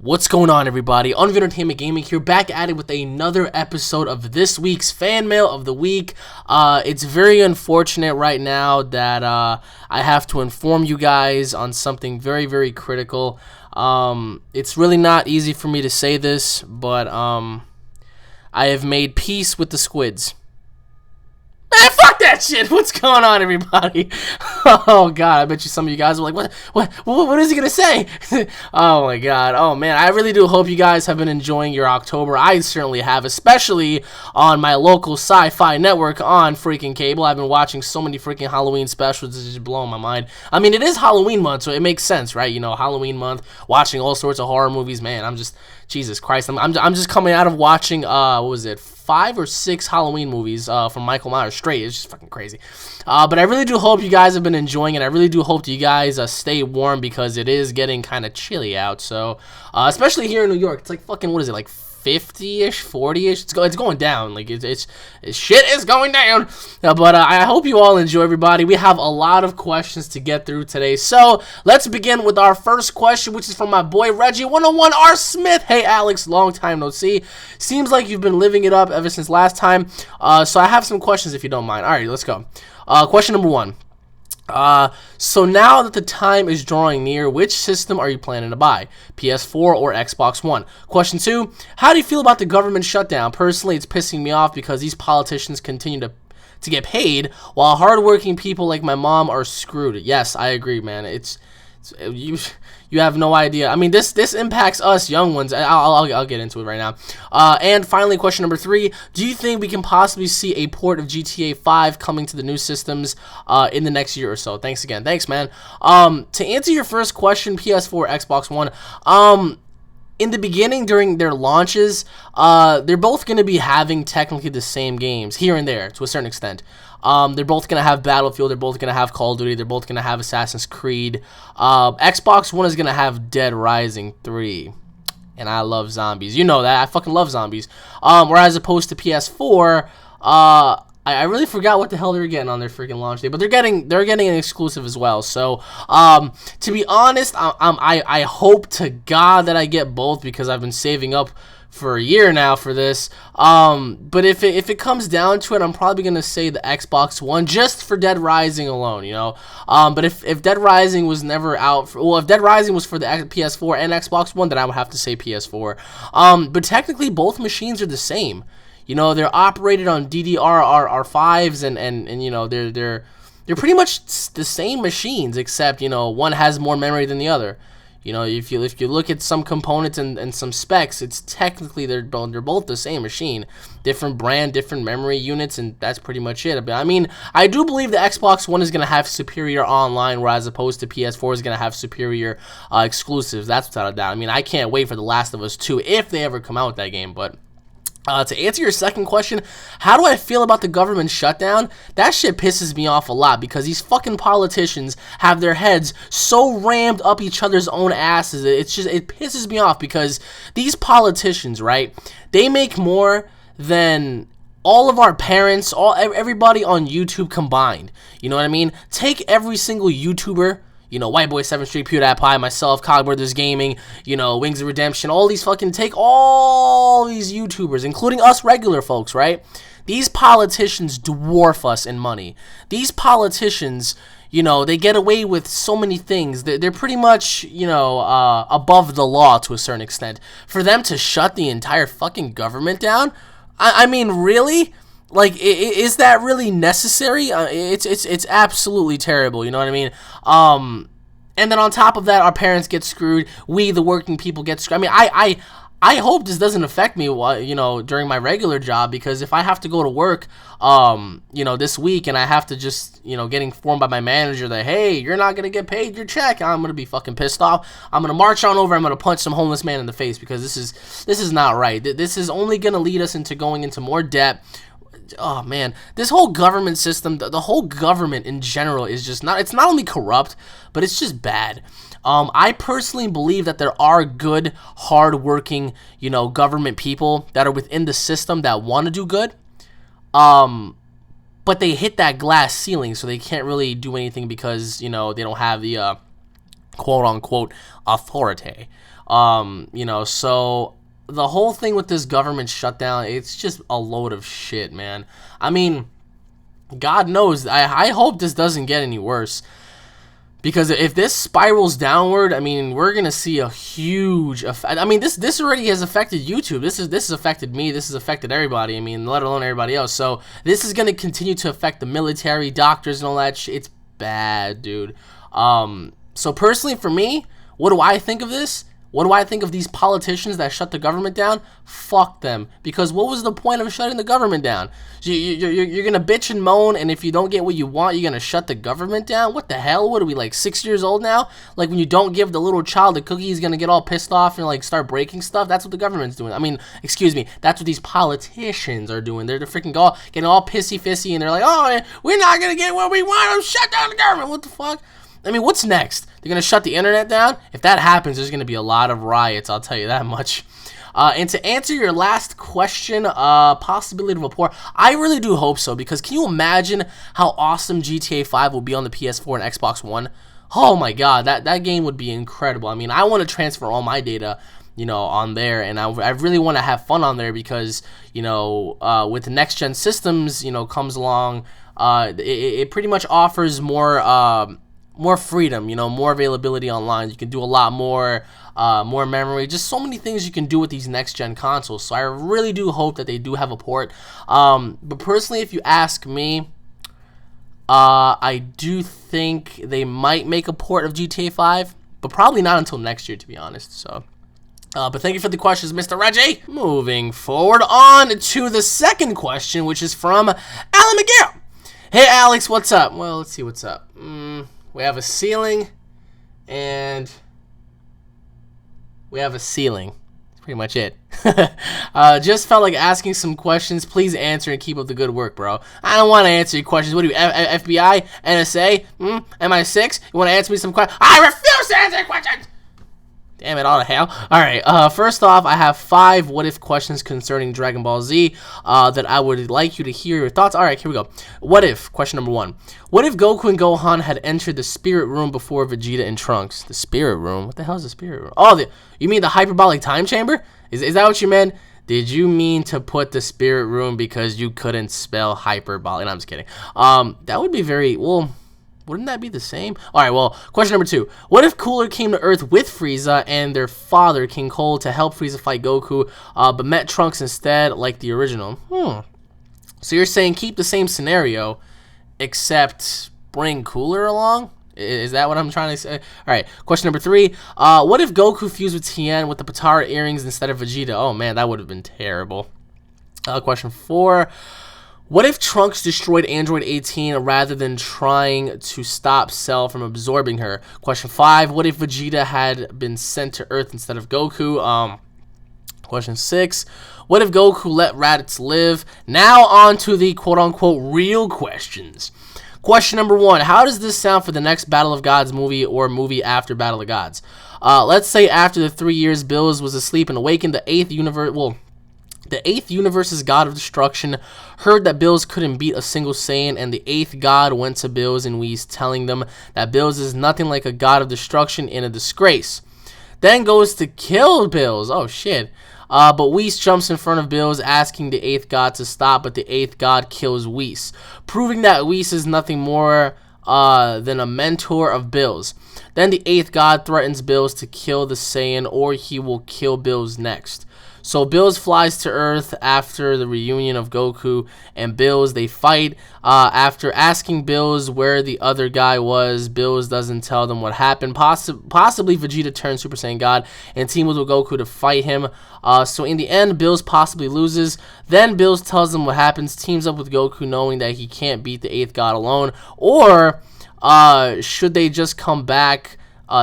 What's going on, everybody? UnrealEntGaming here, back at it with another episode of this week's Fan Mail of the Week. It's very unfortunate right now that I have to inform you guys on something very, very critical. It's really not easy for me to say this, but I have made peace with the squids. Man, fuck that shit! What's going on, everybody? Oh god, I bet you some of you guys were like, what is he gonna say? Oh my god, oh man, I really do hope you guys have been enjoying your October. I certainly have, especially on my local sci-fi network on freaking cable. I've been watching so many freaking Halloween specials, it's just blowing my mind. I mean, it is Halloween month, so it makes sense, right? You know, Halloween month, watching all sorts of horror movies, man, I'm just, Jesus Christ, I'm just coming out of watching, what was it, 5 or 6 Halloween movies from Michael Myers straight. It's just fucking crazy. But I really do hope you guys have been enjoying it. I really do hope you guys stay warm because it is getting kind of chilly out. So, especially here in New York, it's like fucking, what is it, like 50-ish, 40-ish? It's going down. Like, it's shit is going down. But I hope you all enjoy, everybody. We have a lot of questions to get through today. So, let's begin with our first question, which is from my boy Reggie 101 R. Smith. Hey, Alex, long time no see. Seems like you've been living it up ever since last time. So, I have some questions if you don't mind. All right, let's go. Question number 1. So now that the time is drawing near, which system are you planning to buy? PS4 or Xbox One? Question 2, how do you feel about the government shutdown? Personally, it's pissing me off because these politicians continue to get paid while hardworking people like my mom are screwed. Yes, I agree, man. You have no idea. I mean, this impacts us young ones. I'll get into it right now. And finally, question number 3: do you think we can possibly see a port of GTA 5 coming to the new systems in the next year or so? Thanks again. Thanks, man. To answer your first question, PS4, Xbox One. In the beginning, during their launches, they're both going to be having technically the same games here and there to a certain extent. They're both going to have Battlefield, they're both going to have Call of Duty, they're both going to have Assassin's Creed. Xbox One is going to have Dead Rising 3. And I love zombies. You know that. I fucking love zombies. Whereas opposed to PS4, I really forgot what the hell they were getting on their freaking launch day, but they're getting an exclusive as well. So, to be honest, I hope to God that I get both because I've been saving up for a year now for this. But if it comes down to it, I'm probably gonna say the Xbox One just for Dead Rising alone, you know. But if Dead Rising was never out, if Dead Rising was for the PS4 and Xbox One, then I would have to say PS4. But technically, both machines are the same. You know, they're operated on DDR5s and you know, they're pretty much the same machines, except, you know, one has more memory than the other. You know, if you look at some components and some specs, it's technically they're both the same machine, different brand, different memory units, and that's pretty much it. But I mean, I do believe the Xbox One is gonna have superior online, whereas opposed to PS4 is gonna have superior exclusives. That's without a doubt. I mean, I can't wait for The Last of Us 2 if they ever come out with that game, but. To answer your second question, how do I feel about the government shutdown? That shit pisses me off a lot because these fucking politicians have their heads so rammed up each other's own asses. It pisses me off because these politicians, right? They make more than all of our parents, everybody on YouTube combined. You know what I mean? Take every single YouTuber. You know, White Boy 7th Street, PewDiePie, myself, Cogbrothers Gaming, you know, Wings of Redemption, all these fucking, take all these YouTubers, including us regular folks, right? These politicians dwarf us in money. These politicians, you know, they get away with so many things. They're pretty much, you know, above the law to a certain extent. For them to shut the entire fucking government down, I mean, really? Like, is that really necessary? It's absolutely terrible, you know what I mean? And then on top of that, our parents get screwed. We, the working people, get screwed. I mean, I hope this doesn't affect me, you know, during my regular job, because if I have to go to work, you know, this week, and I have to just, you know, get informed by my manager that, hey, you're not gonna get paid your check, I'm gonna be fucking pissed off. I'm gonna march on over. I'm gonna punch some homeless man in the face because this is not right. This is only gonna lead us into going into more debt. Oh man, this whole government system, the whole government in general is just not, it's not only corrupt, but it's just bad. I personally believe that there are good, hard-working, you know, government people that are within the system that want to do good, but they hit that glass ceiling, so they can't really do anything because, you know, they don't have the quote unquote authority. You know, so the whole thing with this government shutdown, it's just a load of shit, man. I mean, God knows, I hope this doesn't get any worse. Because if this spirals downward, I mean, we're gonna see a huge effect. I mean, this already has affected YouTube. This has affected me. This has affected everybody. I mean, let alone everybody else. So this is gonna continue to affect the military, doctors, and all that shit. It's bad, dude. So personally, for me, what do I think of this? What do I think of these politicians that shut the government down? Fuck them. Because what was the point of shutting the government down? You're going to bitch and moan, and if you don't get what you want, you're going to shut the government down? What the hell? What are we, like 6 years old now? Like when you don't give the little child a cookie, he's going to get all pissed off and like start breaking stuff? That's what the government's doing. I mean, excuse me, that's what these politicians are doing. They're freaking getting all pissy-fissy, and they're like, oh, we're not going to get what we want. Shut down the government. What the fuck? I mean, what's next? They're going to shut the internet down? If that happens, there's going to be a lot of riots, I'll tell you that much. And to answer your last question, possibility of a port, I really do hope so, because can you imagine how awesome GTA 5 will be on the PS4 and Xbox One? Oh my god, that game would be incredible. I mean, I want to transfer all my data, you know, on there, and I really want to have fun on there because, you know, with the next-gen systems, you know, comes along, it pretty much offers more freedom, you know, more availability online. You can do a lot more, more memory, just so many things you can do with these next-gen consoles. So I really do hope that they do have a port. But personally, if you ask me, I do think they might make a port of GTA 5, but probably not until next year, to be honest. So, but thank you for the questions, Mr. Reggie. Moving forward on to the second question, which is from Alan McGill. Hey, Alex, what's up? Well, let's see what's up. We have a ceiling, and we have a ceiling. That's pretty much it. Just felt like asking some questions. Please answer and keep up the good work, bro. I don't want to answer your questions. What are you, FBI, NSA, MI6? You want to answer me some questions? I refuse to answer your questions! Damn it, all the hell. Alright, first off, I have 5 what-if questions concerning Dragon Ball Z that I would like you to hear your thoughts. Alright, here we go. What if, question number 1. What if Goku and Gohan had entered the spirit room before Vegeta and Trunks? The spirit room? What the hell is the spirit room? Oh, you mean the hyperbolic time chamber? Is that what you meant? Did you mean to put the spirit room because you couldn't spell hyperbolic? No, I'm just kidding. That would be very, well, wouldn't that be the same? Alright, well, question number 2. What if Cooler came to Earth with Frieza and their father, King Cole, to help Frieza fight Goku, but met Trunks instead, like the original? So you're saying keep the same scenario, except bring Cooler along? Is that what I'm trying to say? Alright, question number 3. What if Goku fused with Tien with the Potara earrings instead of Vegeta? Oh man, that would have been terrible. Question 4. What if Trunks destroyed Android 18 rather than trying to stop Cell from absorbing her? Question 5. What if Vegeta had been sent to Earth instead of Goku? Question 6. What if Goku let Raditz live? Now on to the quote-unquote real questions. Question number 1. How does this sound for the next Battle of Gods movie or movie after Battle of Gods? Let's say after the 3 years Bills was asleep and awakened, the 8th universe... Well, the 8th universe's god of destruction heard that Bills couldn't beat a single Saiyan, and the 8th god went to Bills and Whis, telling them that Bills is nothing like a god of destruction and a disgrace. Then goes to kill Bills. Oh, shit. But Whis jumps in front of Bills, asking the 8th god to stop, but the 8th god kills Whis, proving that Whis is nothing more than a mentor of Bills. Then the 8th god threatens Bills to kill the Saiyan, or he will kill Bills next. So Bills flies to Earth after the reunion of Goku and Bills. They fight. After asking Bills where the other guy was, Bills doesn't tell them what happened. Possibly Vegeta turns Super Saiyan God and teams with Goku to fight him. So in the end, Bills possibly loses. Then Bills tells them what happens, teams up with Goku knowing that he can't beat the 8th god alone. Or should they just come back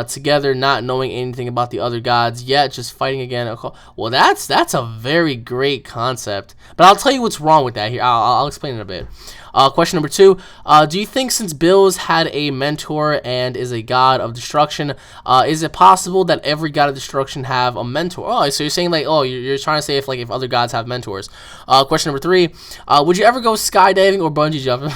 together, not knowing anything about the other gods yet, just fighting again? Well, that's a very great concept, but I'll tell you what's wrong with that here. I'll explain in a bit. Question number 2, do you think since Bills had a mentor and is a god of destruction, is it possible that every god of destruction have a mentor? Oh, so you're saying like, oh, you're trying to say if other gods have mentors. Question number 3, would you ever go skydiving or bungee jumping?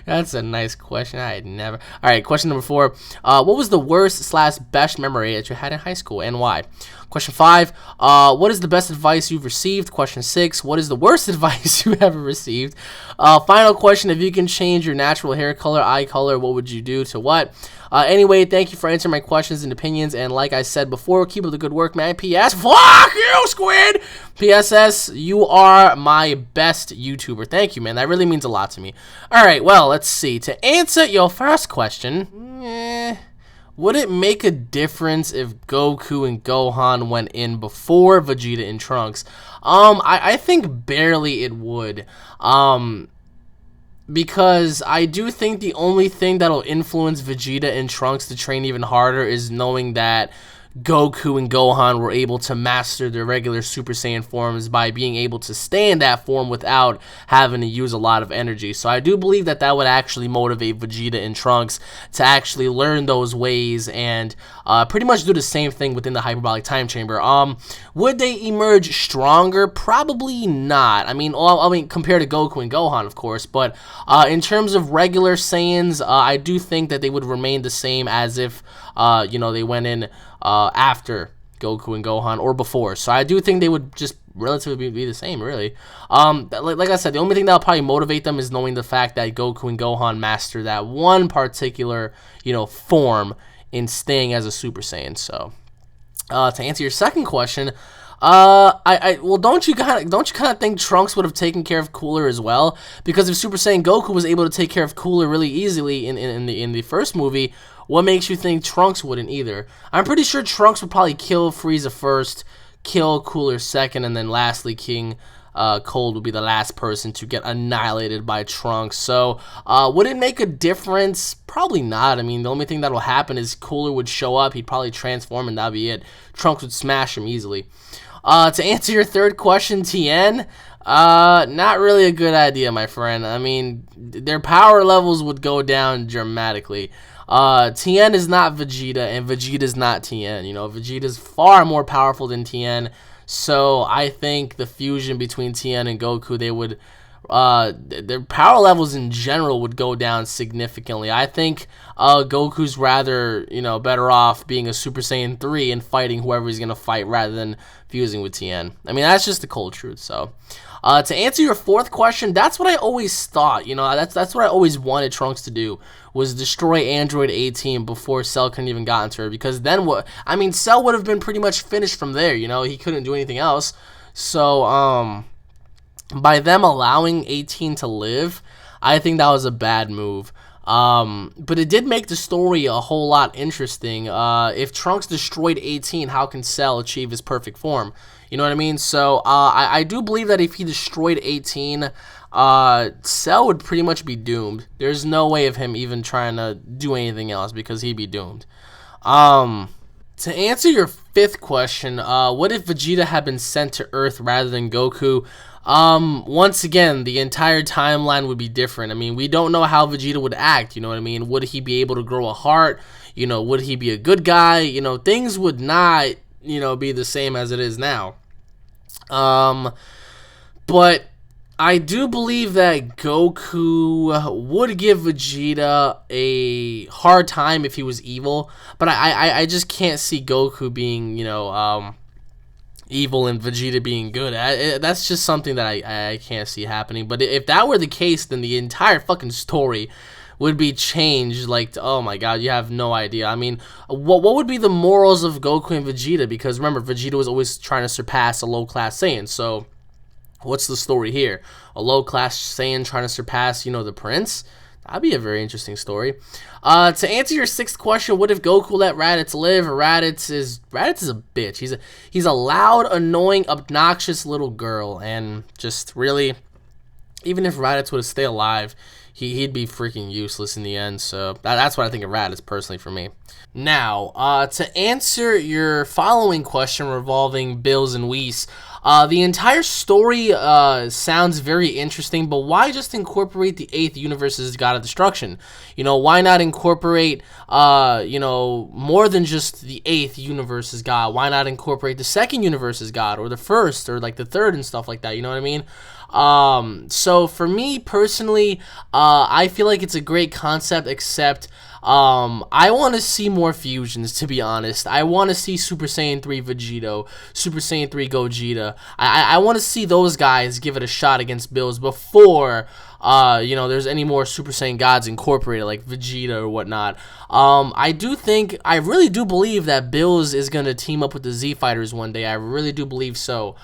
That's a nice question. I'd never. All right, question number 4, what was the worst/best memory that you had in high school and why? Question 5, what is the best advice you've received? Question 6, what is the worst advice you ever received? Final question, if you can change your natural hair color, eye color, what would you do to what? Anyway, thank you for answering my questions and opinions, and like I said before, keep up the good work, man. P.S. Fuck you, Squid! P.S.S. You are my best YouTuber. Thank you, man. That really means a lot to me. Alright, well, let's see. To answer your first question, would it make a difference if Goku and Gohan went in before Vegeta and Trunks? I think barely it would. Because I do think the only thing that'll influence Vegeta and Trunks to train even harder is knowing that Goku and Gohan were able to master their regular Super Saiyan forms by being able to stay in that form without having to use a lot of energy. So I do believe that that would actually motivate Vegeta and Trunks to actually learn those ways and pretty much do the same thing within the hyperbolic time chamber. Would they emerge stronger? Probably not. I mean, compared to Goku and Gohan, of course, but in terms of regular Saiyans, I do think that they would remain the same as if they went in after Goku and Gohan or before. So I do think they would just relatively be the same, really. Like I said, the only thing that'll probably motivate them is knowing the fact that Goku and Gohan master that one particular, form in staying as a Super Saiyan. So, to answer your second question, don't you kind of think Trunks would have taken care of Cooler as well? Because if Super Saiyan Goku was able to take care of Cooler really easily in the first movie, what makes you think Trunks wouldn't either? I'm pretty sure Trunks would probably kill Frieza first, kill Cooler second, and then lastly King Cold would be the last person to get annihilated by Trunks. So would it make a difference? Probably not. I mean, the only thing that'll happen is Cooler would show up, he'd probably transform, and that'd be it. Trunks would smash him easily. To answer your third question, Tien, not really a good idea, my friend. I mean, their power levels would go down dramatically. Tien is not Vegeta, and Vegeta is not Tien. Vegeta is far more powerful than Tien, so I think the fusion between Tien and Goku, their power levels in general would go down significantly. I think Goku's rather, better off being a Super Saiyan 3 and fighting whoever he's going to fight rather than fusing with Tien. I mean, that's just the cold truth, so... to answer your fourth question, that's what I always thought. That's what I always wanted Trunks to do, was destroy Android 18 before Cell couldn't even got into her. Because then what? I mean, Cell would have been pretty much finished from there. He couldn't do anything else. So by them allowing 18 to live, I think that was a bad move. But it did make the story a whole lot interesting. If Trunks destroyed 18, how can Cell achieve his perfect form? You know what I mean? So I do believe that if he destroyed 18, Cell would pretty much be doomed. There's no way of him even trying to do anything else because he'd be doomed. To answer your fifth question, what if Vegeta had been sent to Earth rather than Goku? Once again, the entire timeline would be different. I mean, we don't know how Vegeta would act, you know what I mean? Would he be able to grow a heart? Would he be a good guy? Things would not, be the same as it is now. But I do believe that Goku would give Vegeta a hard time if he was evil, but I just can't see Goku being, evil and Vegeta being good. That's just something that I can't see happening. But if that were the case, then the entire fucking story would be changed. Like, oh my god, you have no idea. I mean, what would be the morals of Goku and Vegeta? Because remember, Vegeta was always trying to surpass a low-class Saiyan, so what's the story here? A low-class Saiyan trying to surpass, the prince? That'd be a very interesting story. To answer your sixth question, what if Goku let Raditz live? Raditz is a bitch. He's a loud, annoying, obnoxious little girl, and just really, even if Raditz would stay alive, he'd be freaking useless in the end. So that's what I think of Raditz personally for me. Now, to answer your following question revolving Bills and Whis, The entire story sounds very interesting, but why just incorporate the 8th universe's God of Destruction? Why not incorporate, more than just the 8th universe's God? Why not incorporate the 2nd universe's God, or the 1st, or like the 3rd and stuff like that? You know what I mean? So for me personally, I feel like it's a great concept, except I want to see more fusions, to be honest. I want to see Super Saiyan 3 Vegito, Super Saiyan 3 Gogeta. I want to see those guys give it a shot against Bills before, there's any more Super Saiyan gods incorporated, like Vegeta or whatnot. I really do believe that Bills is going to team up with the Z Fighters one day. I really do believe so.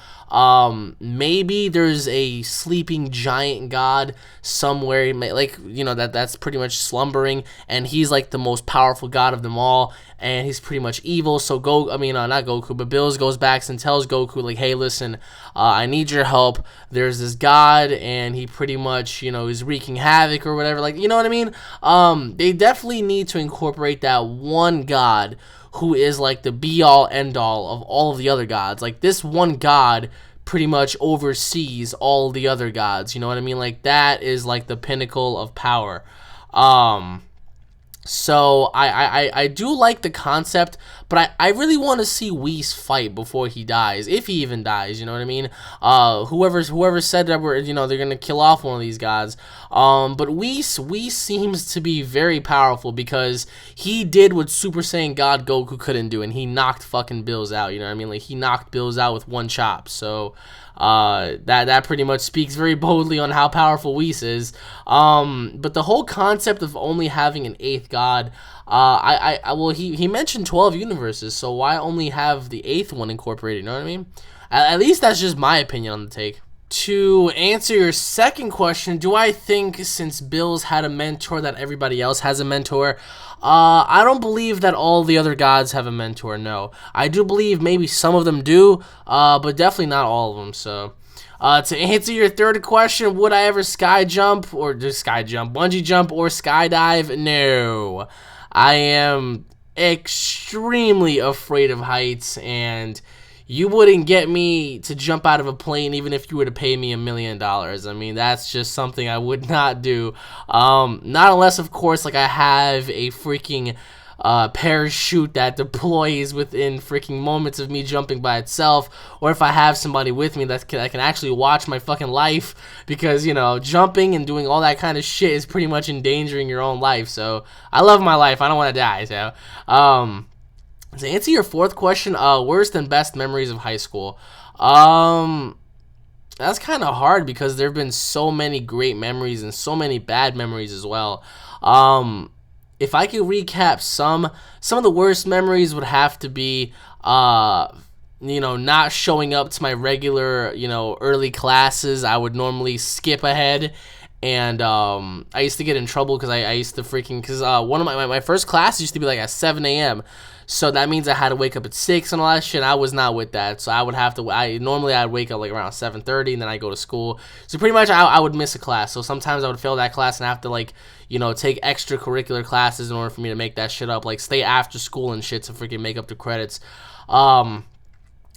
Maybe there's a sleeping giant god somewhere, like, that's pretty much slumbering, and he's like the most powerful god of them all, and he's pretty much evil. So not Goku, but Bills goes back and tells Goku, like, hey, listen, I need your help. There's this god, and he pretty much, is wreaking havoc or whatever, like, you know what I mean? They definitely need to incorporate that one god who is like the be-all, end-all of all of the other gods. Like, this one god pretty much oversees all the other gods. You know what I mean? Like, that is like the pinnacle of power. So I do like the concept, but I really want to see Whis fight before he dies, if he even dies. You know what I mean? Whoever said that they're gonna kill off one of these gods. But Whis seems to be very powerful, because he did what Super Saiyan God Goku couldn't do, and he knocked fucking Bills out. You know what I mean? Like, he knocked Bills out with one chop. So that pretty much speaks very boldly on how powerful Whis is. But the whole concept of only having an 8th god, he mentioned 12 universes, so why only have the 8th one incorporated? You know what I mean? At least that's just my opinion on the take. To answer your second question, do I think since Bills had a mentor that everybody else has a mentor? I don't believe that all the other gods have a mentor, no. I do believe maybe some of them do, but definitely not all of them. So, to answer your third question, would I ever bungee jump, or skydive? No. I am extremely afraid of heights, and you wouldn't get me to jump out of a plane even if you were to pay me $1 million. I mean, that's just something I would not do. Not unless, of course, like, I have a freaking parachute that deploys within freaking moments of me jumping by itself, or if I have somebody with me that can actually watch my fucking life, because, jumping and doing all that kind of shit is pretty much endangering your own life. So I love my life. I don't want to die. So, to answer your fourth question, worst and best memories of high school. That's kind of hard, because there have been so many great memories and so many bad memories as well. If I could recap some of the worst memories would have to be, not showing up to my regular, early classes. I would normally skip ahead. And I used to get in trouble because I used to because one of my first class used to be like at 7 a.m. So that means I had to wake up at 6 and all that shit. I was not with that. So I would have to, normally I'd wake up like around 7:30, and then I go to school. So pretty much I would miss a class. So sometimes I would fail that class and have to take extracurricular classes in order for me to make that shit up. Like, stay after school and shit to freaking make up the credits.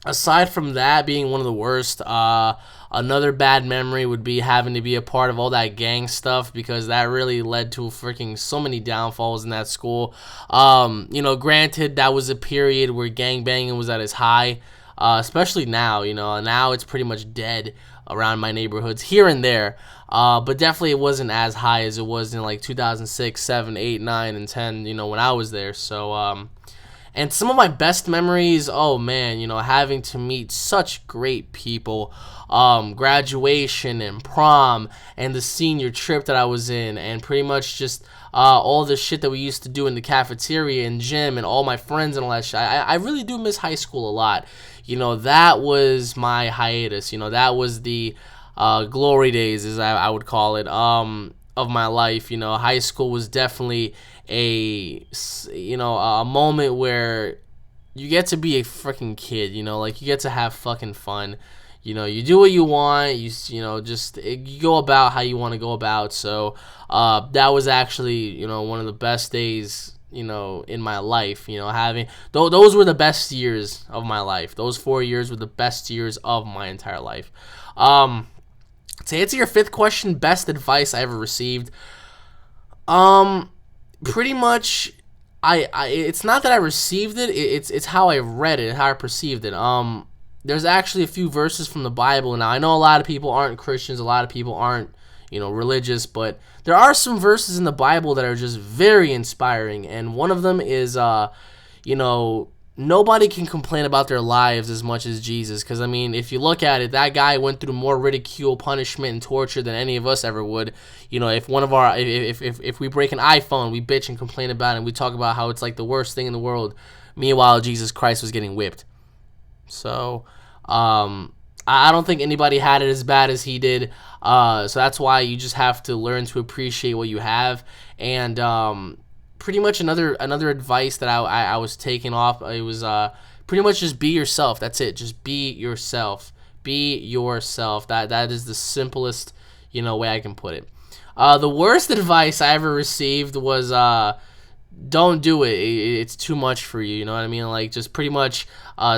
Aside from that being one of the worst, another bad memory would be having to be a part of all that gang stuff, because that really led to freaking so many downfalls in that school. Granted, that was a period where gangbanging was at its high, especially now. Now it's pretty much dead around my neighborhoods here and there, but definitely it wasn't as high as it was in like 2006, 7, 8, 9, and 10, when I was there. So, and some of my best memories, oh man, having to meet such great people, graduation and prom and the senior trip that I was in, and pretty much just all the shit that we used to do in the cafeteria and gym and all my friends and all that shit. I really do miss high school a lot. That was my hiatus. That was the glory days, as I would call it, of my life. High school was definitely a moment where you get to be a freaking kid. You get to have fucking fun. You do what you want. You go about how you want to go about. So that was actually one of the best days in my life. Having those were the best years of my life. Those 4 years were the best years of my entire life. To answer your fifth question, best advice I ever received. Pretty much, it's not that I received it. It's how I read it, how I perceived it. There's actually a few verses from the Bible. Now I know a lot of people aren't Christians. A lot of people aren't religious, but there are some verses in the Bible that are just very inspiring. And one of them is, nobody can complain about their lives as much as Jesus. Because, I mean, if you look at it, that guy went through more ridicule, punishment, and torture than any of us ever would. If one of our, if we break an iPhone, we bitch and complain about it, and we talk about how it's like the worst thing in the world. Meanwhile, Jesus Christ was getting whipped. So, I don't think anybody had it as bad as he did. So that's why you just have to learn to appreciate what you have. And pretty much another advice that I was taking off, it was pretty much just be yourself. That's it. Just be yourself. Be yourself. That is the simplest way I can put it. The worst advice I ever received was don't do it. It's too much for you. You know what I mean? Like, just pretty much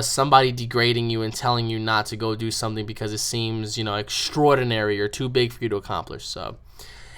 somebody degrading you and telling you not to go do something because it seems extraordinary or too big for you to accomplish. So.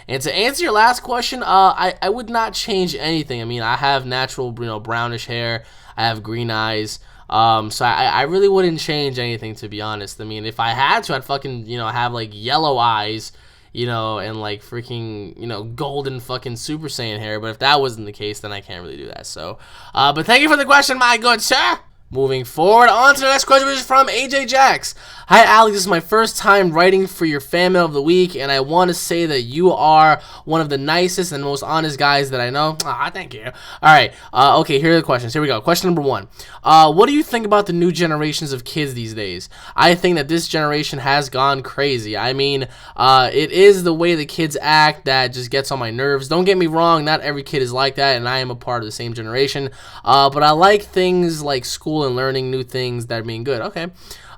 And to answer your last question, I would not change anything. I mean, I have natural, brownish hair. I have green eyes. So I really wouldn't change anything, to be honest. I mean, if I had to, I'd fucking, have like yellow eyes, and like freaking, golden fucking Super Saiyan hair. But if that wasn't the case, then I can't really do that. So, but thank you for the question, my good sir. Moving forward, on to the next question, which is from AJ Jax. Hi, Alex. This is my first time writing for your fan mail of the week, and I want to say that you are one of the nicest and most honest guys that I know. Thank you. All right. Okay, here are the questions. Here we go. Question number 1. What do you think about the new generations of kids these days? I think that this generation has gone crazy. I mean, it is the way the kids act that just gets on my nerves. Don't get me wrong. Not every kid is like that, and I am a part of the same generation. But I like things like school and learning new things that are being good. Okay.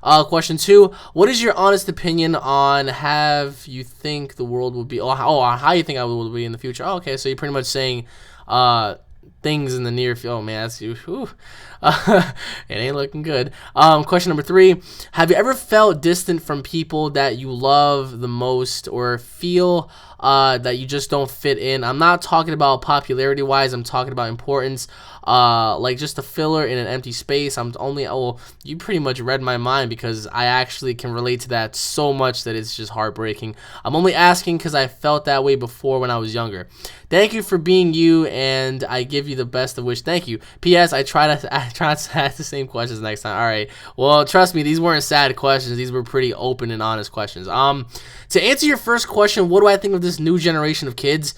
Question 2. What is your honest opinion on how you think the world will be? How you think I will be in the future? Oh, okay, so you're pretty much saying things in the near future. Oh man, that's you. It ain't looking good. Question number 3. Have you ever felt distant from people that you love the most, or feel that you just don't fit in? I'm not talking about popularity wise. I'm talking about importance. Like just a filler in an empty space. You pretty much read my mind, because I actually can relate to that so much that it's just heartbreaking. I'm only asking because I felt that way before when I was younger. Thank you for being you, and I give you the best of wish. Thank you. P.S. I try to ask the same questions next time. All right. Well, trust me, these weren't sad questions. These were pretty open and honest questions. To answer your first question, what do I think of this new generation of kids?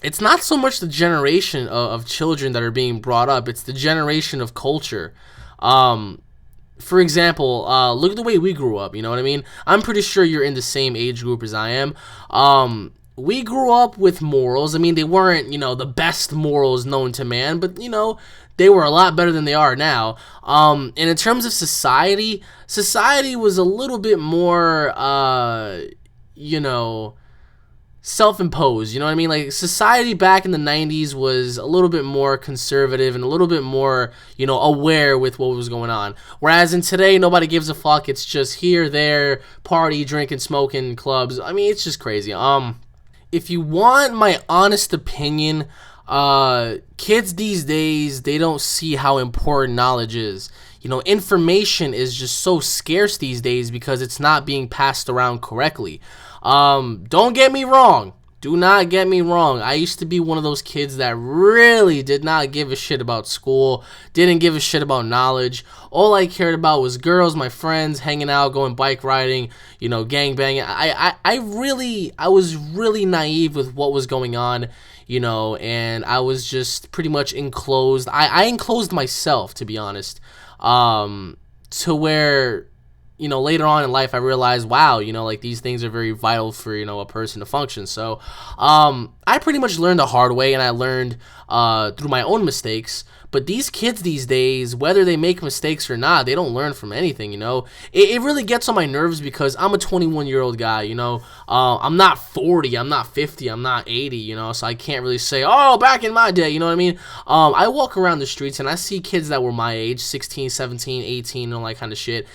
It's not so much the generation of children that are being brought up. It's the generation of culture. For example, look at the way we grew up. You know what I mean? I'm pretty sure you're in the same age group as I am. We grew up with morals. I mean, they weren't, the best morals known to man, but, they were a lot better than they are now. And in terms of society was a little bit more, self-imposed. You know what I mean? Like, society back in the 90s was a little bit more conservative and a little bit more, aware with what was going on. Whereas in today, nobody gives a fuck. It's just here, there, party, drinking, smoking, clubs. I mean, it's just crazy. If you want my honest opinion, kids these days, they don't see how important knowledge is. Information is just so scarce these days because it's not being passed around correctly. Don't get me wrong. Do not get me wrong. I used to be one of those kids that really did not give a shit about school, didn't give a shit about knowledge. All I cared about was girls, my friends, hanging out, going bike riding, gang banging. I was really naive with what was going on, and I was just pretty much enclosed. I enclosed myself, to be honest, to where, later on in life, I realized, wow, like these things are very vital for, a person to function. So, I pretty much learned the hard way, and I learned through my own mistakes. But these kids these days, whether they make mistakes or not, they don't learn from anything, It really gets on my nerves because I'm a 21-year-old guy, I'm not 40, I'm not 50, I'm not 80, so I can't really say, oh, back in my day, you know what I mean? I walk around the streets and I see kids that were my age, 16, 17, 18, and all that kind of shit.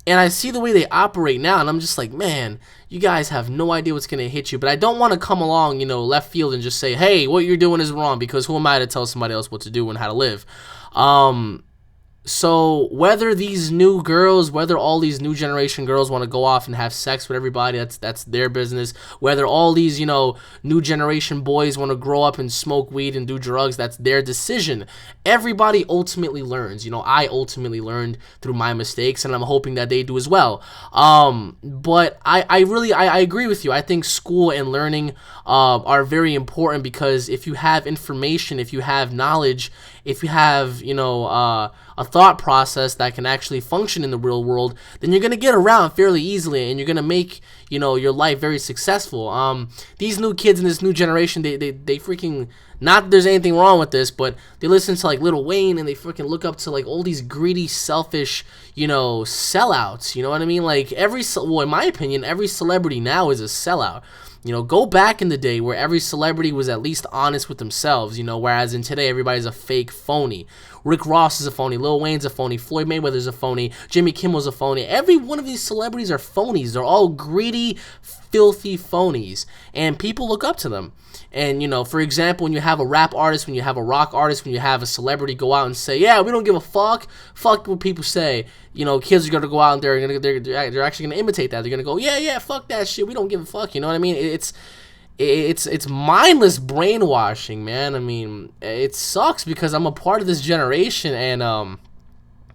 And I see the way they operate now, and I'm just like, man, you guys have no idea what's going to hit you. But I don't want to come along, left field and just say, hey, what you're doing is wrong, because who am I to tell somebody else what to do and how to live? So whether these new girls, whether all these new generation girls want to go off and have sex with everybody, that's their business. Whether all these, new generation boys want to grow up and smoke weed and do drugs, that's their decision. Everybody ultimately learns. I ultimately learned through my mistakes, and I'm hoping that they do as well. But I agree with you. I think school and learning are very important, because if you have information, if you have knowledge, if you have, a thought process that can actually function in the real world, then you're going to get around fairly easily, and you're going to make, your life very successful. These new kids in this new generation, they freaking, not that there's anything wrong with this, but they listen to like Lil Wayne, and they freaking look up to like all these greedy, selfish, sellouts. You know what I mean? Like in my opinion, every celebrity now is a sellout. Go back in the day where every celebrity was at least honest with themselves, whereas in today, everybody's a fake phony. Rick Ross is a phony, Lil Wayne's a phony, Floyd Mayweather's a phony, Jimmy Kimmel's a phony. Every one of these celebrities are phonies. They're all greedy, filthy phonies, and people look up to them. And, for example, when you have a rap artist, when you have a rock artist, when you have a celebrity go out and say, yeah, we don't give a fuck what people say, kids are going to go out and they're actually going to imitate that. They're going to go, yeah, fuck that shit, we don't give a fuck, you know what I mean? It's mindless brainwashing, man. I mean, it sucks because I'm a part of this generation, and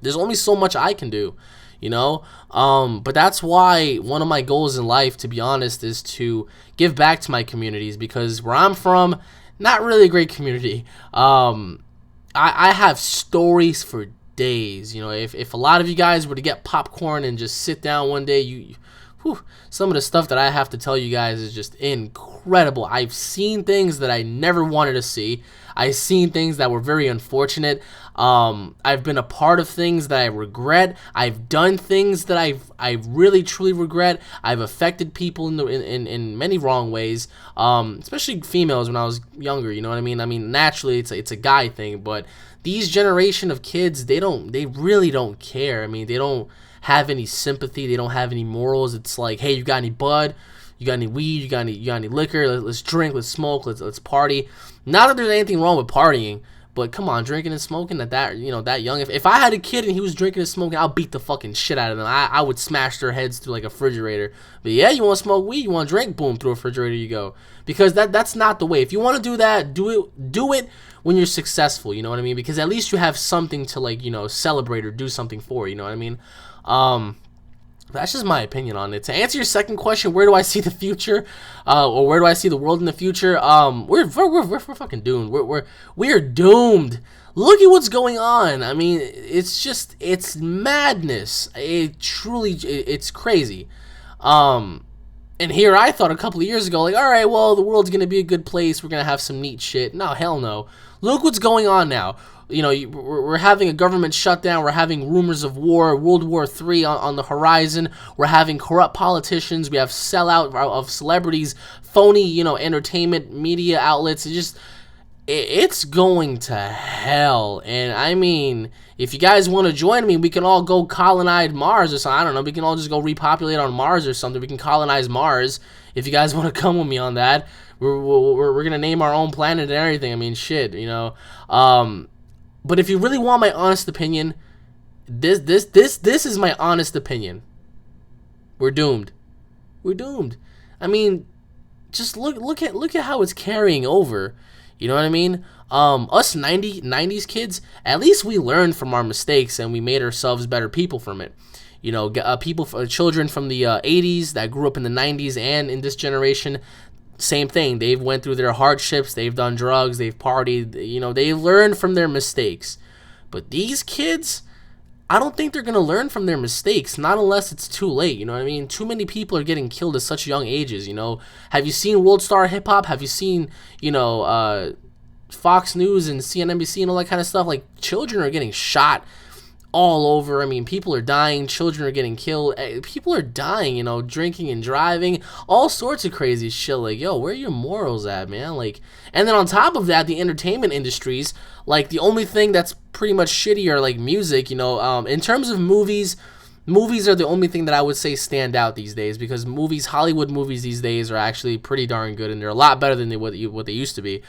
there's only so much I can do, but that's why one of my goals in life, to be honest, is to give back to my communities, because where I'm from, not really a great community. I have stories for days. If a lot of you guys were to get popcorn and just sit down one day, some of the stuff that I have to tell you guys is just incredible. I've seen things that I never wanted to see. I've seen things that were very unfortunate. I've been a part of things that I regret. I've done things that I really truly regret. I've affected people in many wrong ways, especially females when I was younger. You know what I mean? I mean, naturally it's a guy thing, but these generation of kids, they really don't care. I mean, they don't have any sympathy. They don't have any morals. It's like, hey, you got any bud? You got any weed? You got any liquor? Let's drink. Let's smoke. Let's party. Not that there's anything wrong with partying, but come on, drinking and smoking at that young. If I had a kid and he was drinking and smoking, I'll beat the fucking shit out of them. I would smash their heads through like a refrigerator. But yeah, you want to smoke weed? You want to drink? Boom, through a refrigerator you go. Because that's not the way. If you want to do that, do it when you're successful. You know what I mean? Because at least you have something to celebrate or do something for. You know what I mean? That's just my opinion on it. To answer your second question, where do I see the future, or where do I see the world in the future? We're fucking doomed. We're doomed. Look at what's going on. I mean, it's madness. It's crazy. And here I thought a couple of years ago, like, all right, well, the world's gonna be a good place. We're gonna have some neat shit. No, hell no. Look what's going on now. We're having a government shutdown. We're having rumors of war, World War III on the horizon. We're having corrupt politicians. We have sellout of celebrities, phony, entertainment media outlets. It's going to hell. And I mean, if you guys want to join me, we can all go colonize Mars or something. I don't know. We can all just go repopulate on Mars or something. We can colonize Mars. If you guys want to come with me on that, we're gonna name our own planet and everything. I mean, shit, But if you really want my honest opinion, this is my honest opinion. We're doomed. We're doomed. I mean, just look at how it's carrying over. You know what I mean? Us 90s kids, at least we learned from our mistakes and we made ourselves better people from it. Children from the 80s that grew up in the 90s and in this generation, same thing. They've went through their hardships. They've done drugs. They've partied. They learned from their mistakes. But these kids, I don't think they're gonna learn from their mistakes, not unless it's too late. You know what I mean? Too many people are getting killed at such young ages. You know, have you seen World Star Hip Hop? Have you seen, Fox News and CNBC and all that kind of stuff? Like, children are getting shot all over. I mean, people are dying, children are getting killed, people are dying, drinking and driving, all sorts of crazy shit. Like, yo, where are your morals at, man? Like, and then on top of that, the entertainment industries, like, the only thing that's pretty much shitty are like music. In terms of movies are the only thing that I would say stand out these days, because Hollywood movies these days are actually pretty darn good, and they're a lot better than what they used to be.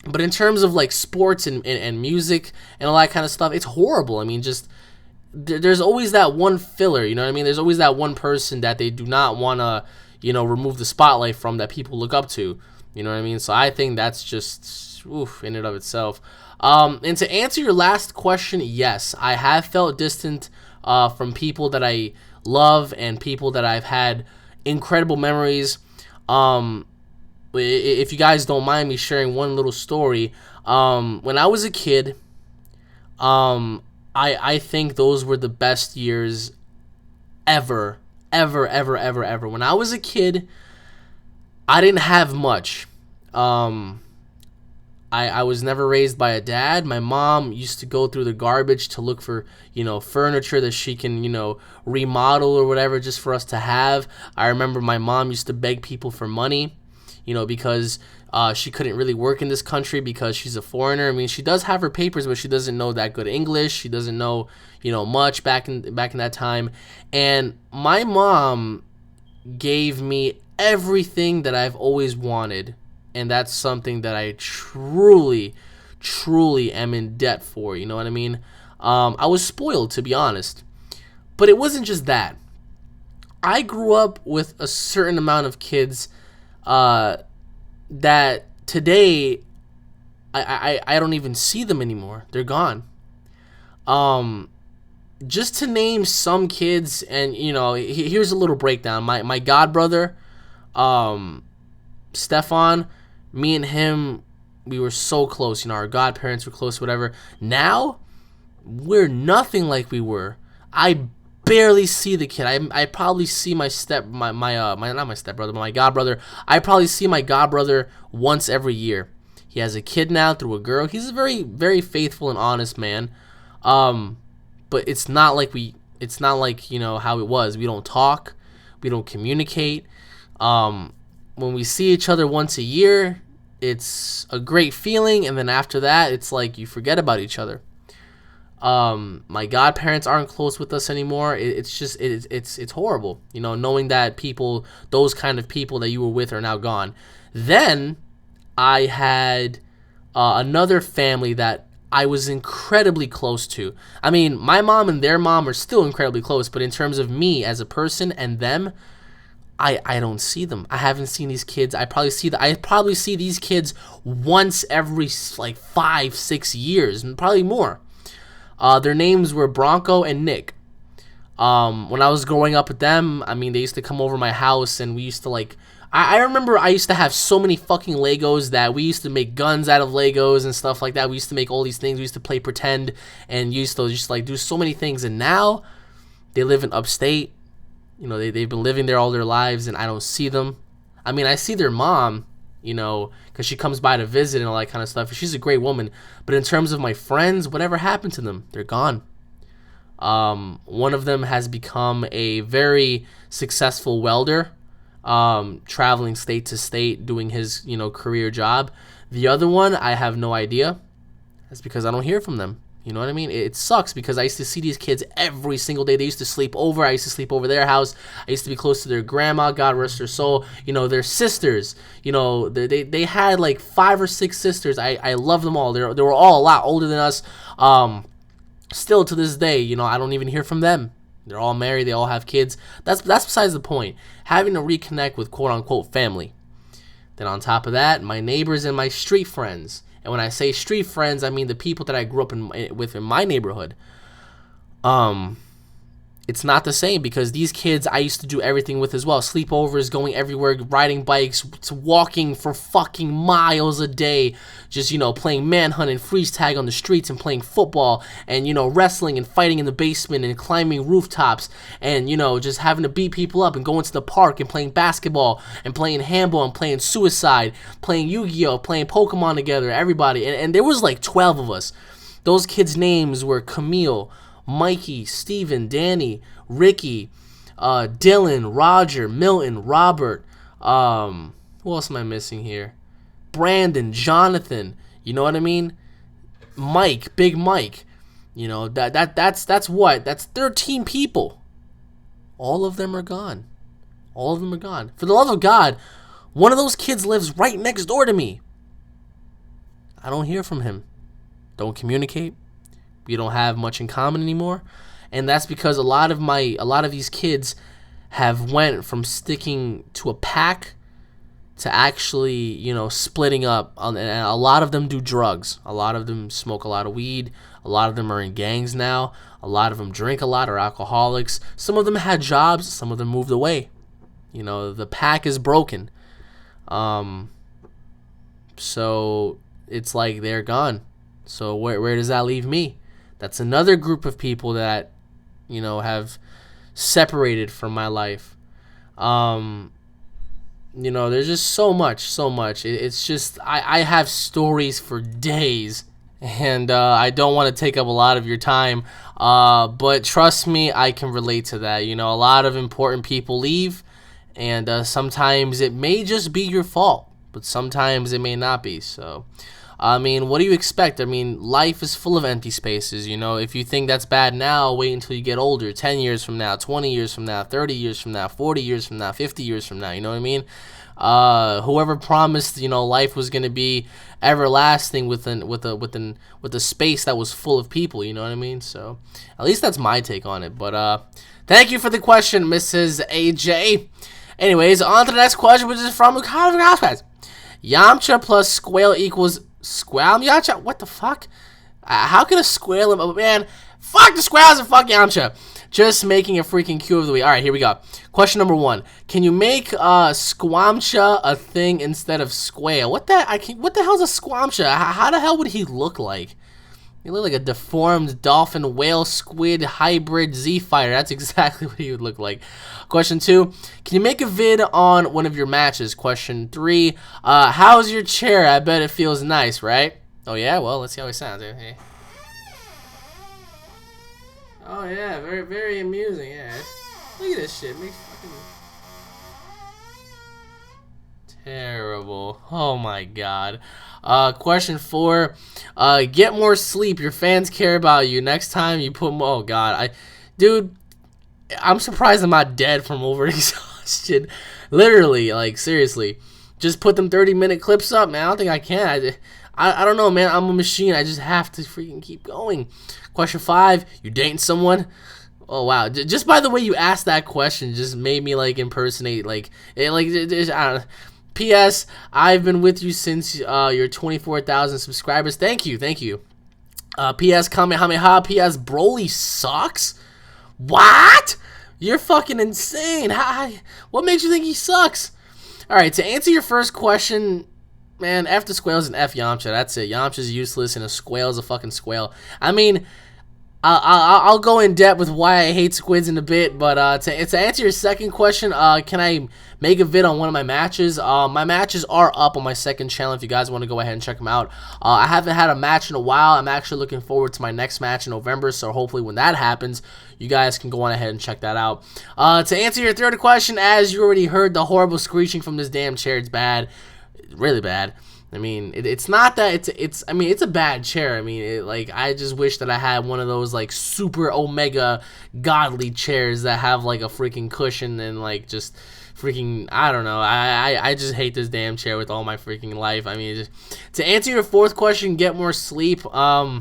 But in terms of like sports and music and all that kind of stuff, it's horrible. I mean, just there's always that one filler, you know what I mean? There's always that one person that they do not want to, remove the spotlight from, that people look up to, you know what I mean? So I think that's just, oof, in and of itself. And to answer your last question, yes, I have felt distant from people that I love and people that I've had incredible memories. If you guys don't mind me sharing one little story, when I was a kid, I think those were the best years ever. When I was a kid, I didn't have much. I was never raised by a dad. My mom used to go through the garbage to look for, furniture that she can, remodel or whatever, just for us to have. I remember my mom used to beg people for money, because she couldn't really work in this country because she's a foreigner. I mean, she does have her papers, but she doesn't know that good English. She doesn't know, much back in that time. And my mom gave me everything that I've always wanted, and that's something that I truly am in debt for. You know what I mean? I was spoiled, to be honest. But it wasn't just that. I grew up with a certain amount of kids that today I don't even see them anymore. They're gone. Just to name some kids, and here's a little breakdown. My god brother, Stefan, me and him, we were so close. Our godparents were close, whatever. Now we're nothing like we were. I barely see the kid. I probably see my not my stepbrother, but my godbrother. I probably see my godbrother once every year. He has a kid now through a girl. He's a very, very faithful and honest man. But it's not like how it was. We don't talk, we don't communicate. When we see each other once a year, it's a great feeling, and then after that, it's like you forget about each other. My godparents aren't close with us anymore. It's horrible, knowing that those kind of people that you were with are now gone. Then I had another family that I was incredibly close to. I mean, my mom and their mom are still incredibly close, but in terms of me as a person and them, I don't see them. I haven't seen these kids. I probably see these kids once every like 5-6 years, and probably more. Their names were Bronco and Nick. When I was growing up with them, I mean, they used to come over my house, and we used to I remember I used to have so many fucking Legos that we used to make guns out of Legos and stuff like that. We used to make all these things. We used to play pretend and used to just do so many things. And now they live in upstate. They've been living there all their lives, and I don't see them. I mean, I see their mom, because she comes by to visit and all that kind of stuff. She's a great woman. But in terms of my friends, whatever happened to them? They're gone. One of them has become a very successful welder, traveling state to state, doing his, career job. The other one, I have no idea. That's because I don't hear from them. You know what I mean? It sucks, because I used to see these kids every single day. They used to sleep over. I used to sleep over their house. I used to be close to their grandma, God rest her soul. Their sisters. They had like 5 or 6 sisters. I love them all. They were all a lot older than us. Still to this day, I don't even hear from them. They're all married. They all have kids. That's besides the point. Having to reconnect with quote unquote family. Then on top of that, my neighbors and my street friends. And when I say street friends, I mean the people that I grew up with in my neighborhood. it's not the same because these kids I used to do everything with as well. Sleepovers, going everywhere, riding bikes, walking for fucking miles a day, just, you know, playing manhunt and freeze tag on the streets and playing football and, you know, wrestling and fighting in the basement and climbing rooftops and, you know, just having to beat people up and going to the park and playing basketball and playing handball and playing suicide, playing Yu-Gi-Oh, playing Pokemon together, everybody. And there was like 12 of us. Those kids' names were Camille, Mikey, Steven, Danny, Ricky, Dylan, Roger, Milton, Robert, who else am I missing here? Brandon, Jonathan, you know what I mean? Mike, Big Mike. You know, that's what? That's 13 people. All of them are gone. All of them are gone. For the love of God, one of those kids lives right next door to me. I don't hear from him. Don't communicate. We don't have much in common anymore, and that's because a lot of these kids have went from sticking to a pack to actually, you know, splitting up. And a lot of them do drugs. A lot of them smoke a lot of weed. A lot of them are in gangs now. A lot of them drink a lot, are alcoholics. Some of them had jobs. Some of them moved away. You know, the pack is broken. So it's like they're gone. So where does that leave me? That's another group of people that, you know, have separated from my life. You know, there's just so much. It's just, I have stories for days, and I don't want to take up a lot of your time. But trust me, I can relate to that. You know, a lot of important people leave, and sometimes it may just be your fault, but sometimes it may not be. So, I mean, what do you expect? I mean, life is full of empty spaces, you know. If you think that's bad now, wait until you get older. 10 years from now, 20 years from now, 30 years from now, 40 years from now, 50 years from now, you know what I mean? Whoever promised, you know, life was going to be everlasting with a space that was full of people, you know what I mean? So, at least that's my take on it. But thank you for the question, Mrs. AJ. Anyways, on to the next question, which is from Yamcha plus Squale equals Squale Yamcha? What the fuck? How can a Squale... Oh, man, fuck the Squales and fuck Yamcha. Just making a freaking Q of the week. Alright, here we go. Question number 1. Can you make Squamcha a thing instead of Squale? What the hell's a Squamcha? How the hell would he look like? He look like a deformed dolphin, whale, squid, hybrid Z-fighter. That's exactly what he would look like. Question 2. Can you make a vid on one of your matches? Question 3. How's your chair? I bet it feels nice, right? Oh, yeah? Well, let's see how it sounds. Okay. Oh, yeah. Very, very amusing. Yeah. Look at this shit. It makes fucking... terrible. Oh, my God. Question 4. Get more sleep. Your fans care about you. Next time you put more... Oh, God. Dude, I'm surprised I'm not dead from overexhaustion. Literally, like, seriously. Just put them 30-minute clips up, man. I don't think I can. I don't know, man. I'm a machine. I just have to freaking keep going. Question 5. You dating someone? Oh, wow. Just by the way you asked that question just made me, like, impersonate, like, I don't know. P.S. I've been with you since your 24,000 subscribers. Thank you. P.S. Kamehameha. P.S. Broly sucks? What? You're fucking insane. What makes you think he sucks? Alright, to answer your first question, man, F the Squales and F Yamcha. That's it. Yamcha's useless and a Squale's a fucking Squale. I mean... I'll go in depth with why I hate squids in a bit, but to answer your second question, can I make a vid on one of my matches? My matches are up on my second channel if you guys want to go ahead and check them out. I haven't had a match in a while. I'm actually looking forward to my next match in November, so hopefully when that happens, you guys can go on ahead and check that out. To answer your third question, as you already heard, the horrible screeching from this damn chair, it's bad. Really bad. I mean, it's not that I mean, it's a bad chair. I mean, like, I just wish that I had one of those, like, super omega godly chairs that have, like, a freaking cushion and, like, just freaking, I don't know. I just hate this damn chair with all my freaking life. I mean, to answer your fourth question, get more sleep. I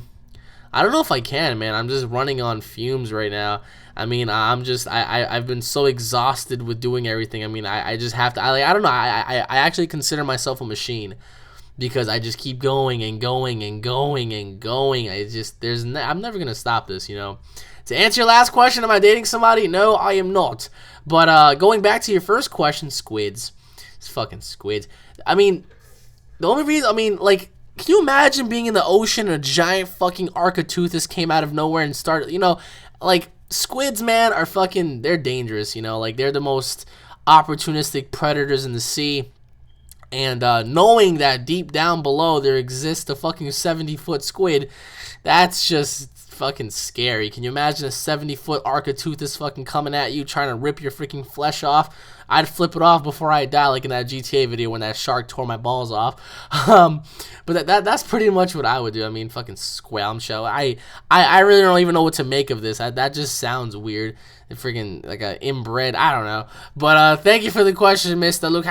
don't know if I can, man. I'm just running on fumes right now. I mean, I've been so exhausted with doing everything. I mean, I just have to, I don't know. I actually consider myself a machine. because I just keep going and going and going and going. I'm never gonna stop this, you know. To answer your last question, am I dating somebody? No, I am not. But going back to your first question, squids. It's fucking squids. I mean, the only reason, I mean, like, can you imagine being in the ocean and a giant fucking Architeuthis came out of nowhere and started, you know, like, squids, man, are fucking, they're dangerous, you know, like, they're the most opportunistic predators in the sea. And knowing that deep down below there exists a fucking 70-foot squid, that's just fucking scary. Can you imagine a 70-foot Architeuthis fucking coming at you, trying to rip your freaking flesh off? I'd flip it off before I die, like in that GTA video when that shark tore my balls off. But that's pretty much what I would do. I mean, fucking squelm show. I really don't even know what to make of this. That just sounds weird. Freaking like a inbred. I don't know. But thank you for the question, Mr. Luke.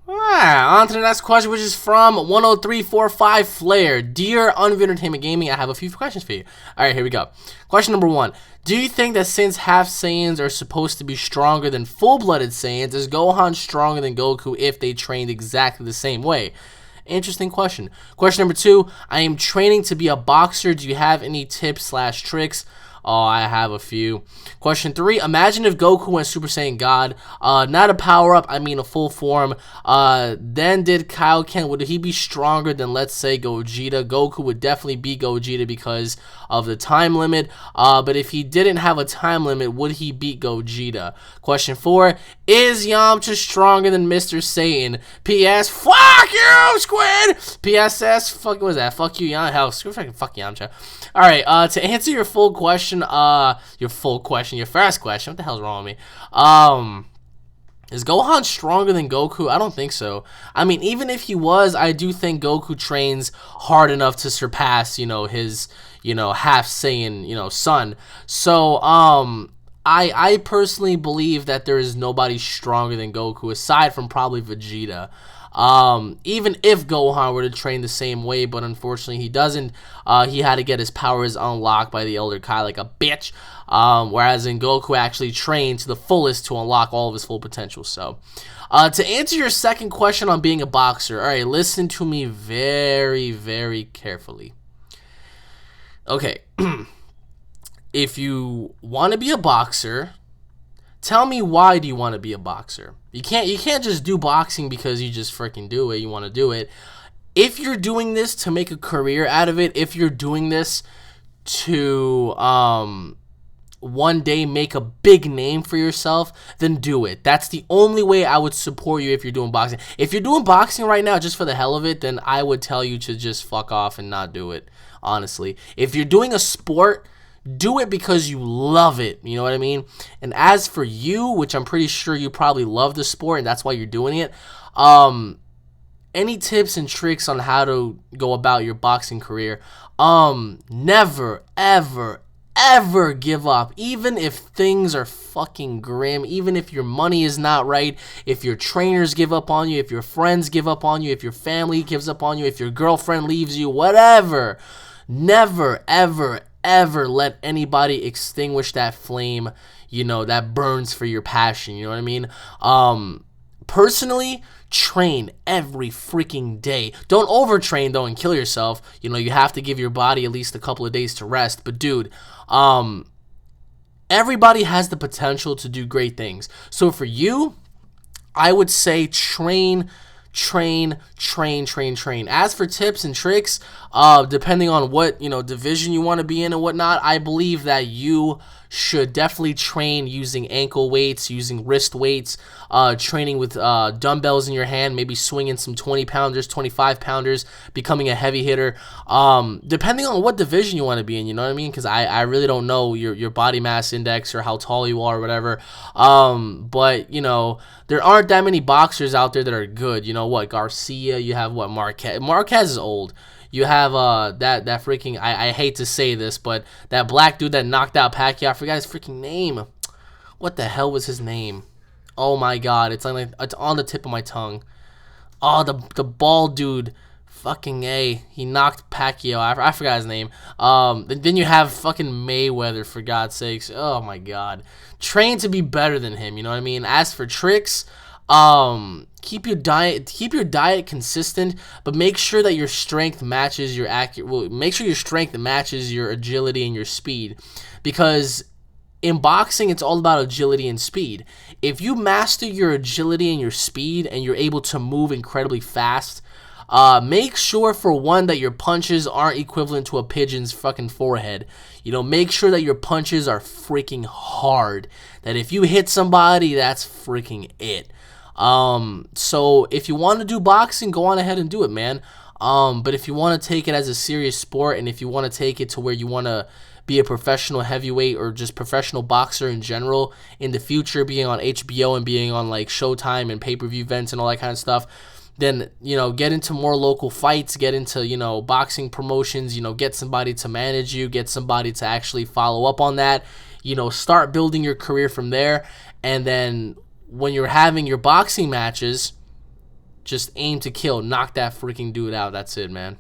On to the next question, which is from 10345 Flair. Dear UnrealEntGaming, I have a few questions for you. Alright, here we go. Question number 1. Do you think that since half Saiyans are supposed to be stronger than full-blooded Saiyans, is Gohan stronger than Goku if they trained exactly the same way? Interesting question. Question number 2. I am training to be a boxer. Do you have any tips/tricks? Oh, I have a few. Question 3. Imagine if Goku went Super Saiyan God. Not a power-up, I mean a full form. Then did Kaioken, would he be stronger than, let's say, Gogeta? Goku would definitely beat Gogeta because of the time limit. But if he didn't have a time limit, would he beat Gogeta? Question 4. Is Yamcha stronger than Mr. Satan? P.S. Fuck you, Squid! P.S.S. Fuck, what was that? Fuck you, Yamcha. Hell, fuck Yamcha. Alright, to answer your full question, your first question, what the hell's wrong with me? Is Gohan stronger than Goku? I don't think so. I mean, even if he was, I do think Goku trains hard enough to surpass, you know, his, you know, half Saiyan, you know, son. So, I personally believe that there is nobody stronger than Goku, aside from probably Vegeta. Even if Gohan were to train the same way, but unfortunately he doesn't. He had to get his powers unlocked by the Elder Kai like a bitch. Whereas in Goku actually trained to the fullest to unlock all of his full potential. So, to answer your second question on being a boxer, alright, listen to me very, very carefully. Okay, if you want to be a boxer, tell me, why do you want to be a boxer? You can't just do boxing because you just freaking do it. You want to do it. If you're doing this to make a career out of it, if you're doing this to one day make a big name for yourself, then do it. That's the only way I would support you if you're doing boxing. If you're doing boxing right now just for the hell of it, then I would tell you to just fuck off and not do it, honestly. If you're doing a sport, do it because you love it, you know what I mean? And as for you, which I'm pretty sure you probably love the sport and that's why you're doing it, any tips and tricks on how to go about your boxing career? Never, ever, ever give up. Even if things are fucking grim, even if your money is not right, if your trainers give up on you, if your friends give up on you, if your family gives up on you, if your girlfriend leaves you, whatever. Never, ever, ever let anybody extinguish that flame, you know, that burns for your passion, you know what I mean? Personally, train every freaking day. Don't overtrain though and kill yourself. You know, you have to give your body at least a couple of days to rest. But dude, everybody has the potential to do great things. So for you, I would say train. As for tips and tricks, depending on what, you know, division you want to be in and whatnot, I believe that you should definitely train using ankle weights, using wrist weights, training with dumbbells in your hand, maybe swinging some 20-pounders, 25-pounders, becoming a heavy hitter, depending on what division you want to be in, you know what I mean? Because I really don't know your body mass index or how tall you are or whatever, but, you know, there aren't that many boxers out there that are good. You know what, Garcia, you have what, Marquez is old. You have that freaking, I hate to say this, but that black dude that knocked out Pacquiao, I forgot his freaking name. What the hell was his name? Oh my god, it's on the tip of my tongue. Oh, the bald dude, fucking A, he knocked Pacquiao. I forgot his name. Then you have fucking Mayweather, for God's sakes. Oh my god, train to be better than him. You know what I mean? As for tricks, Keep your diet consistent, but make sure that your strength matches your make sure your strength matches your agility and your speed, because in boxing, it's all about agility and speed. If you master your agility and your speed and you're able to move incredibly fast, make sure, for one, that your punches aren't equivalent to a pigeon's fucking forehead. You know, make sure that your punches are freaking hard. That if you hit somebody, that's freaking it. So if you want to do boxing, go on ahead and do it, man. But if you want to take it as a serious sport, and if you want to take it to where you want to be a professional heavyweight or just professional boxer in general in the future, being on HBO and being on like Showtime and pay-per-view events and all that kind of stuff, then, you know, get into more local fights, get into, you know, boxing promotions, you know, get somebody to manage you, get somebody to actually follow up on that, you know, start building your career from there. And then when you're having your boxing matches, just aim to kill, knock that freaking dude out. That's it, man.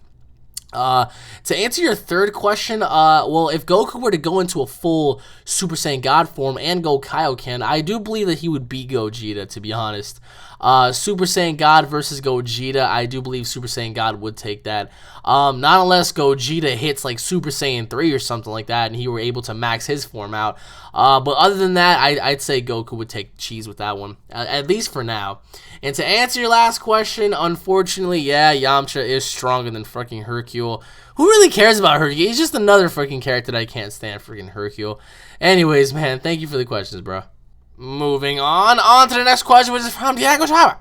To answer your third question, well, if Goku were to go into a full Super Saiyan God form and go Kaioken, I do believe that he would beat Gogeta, to be honest. Super Saiyan God versus Gogeta, I do believe Super Saiyan God would take that. Not unless Gogeta hits like Super Saiyan 3 or something like that and he were able to max his form out. But other than that, I'd say Goku would take cheese with that one, at least for now. And to answer your last question, unfortunately, yeah, Yamcha is stronger than freaking Hercule. Who really cares about Hercule? He's just another freaking character that I can't stand, freaking Hercule. Anyways, man, thank you for the questions, bro. Moving on to the next question, which is from Diego Chava.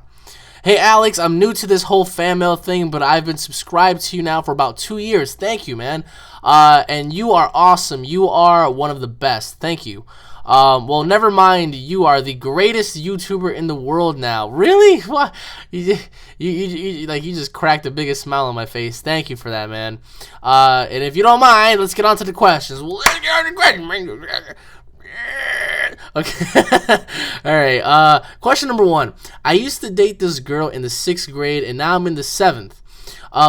Hey, Alex, I'm new to this whole fan mail thing, but I've been subscribed to you now for about 2 years. Thank you, man. And you are awesome. You are one of the best. Thank you. Well, never mind. You are the greatest YouTuber in the world now. Really? What? You just cracked the biggest smile on my face. Thank you for that, man. And if you don't mind, let's get on to the questions. Okay. All right. Question number 1. I used to date this girl in the 6th grade, and now I'm in the 7th.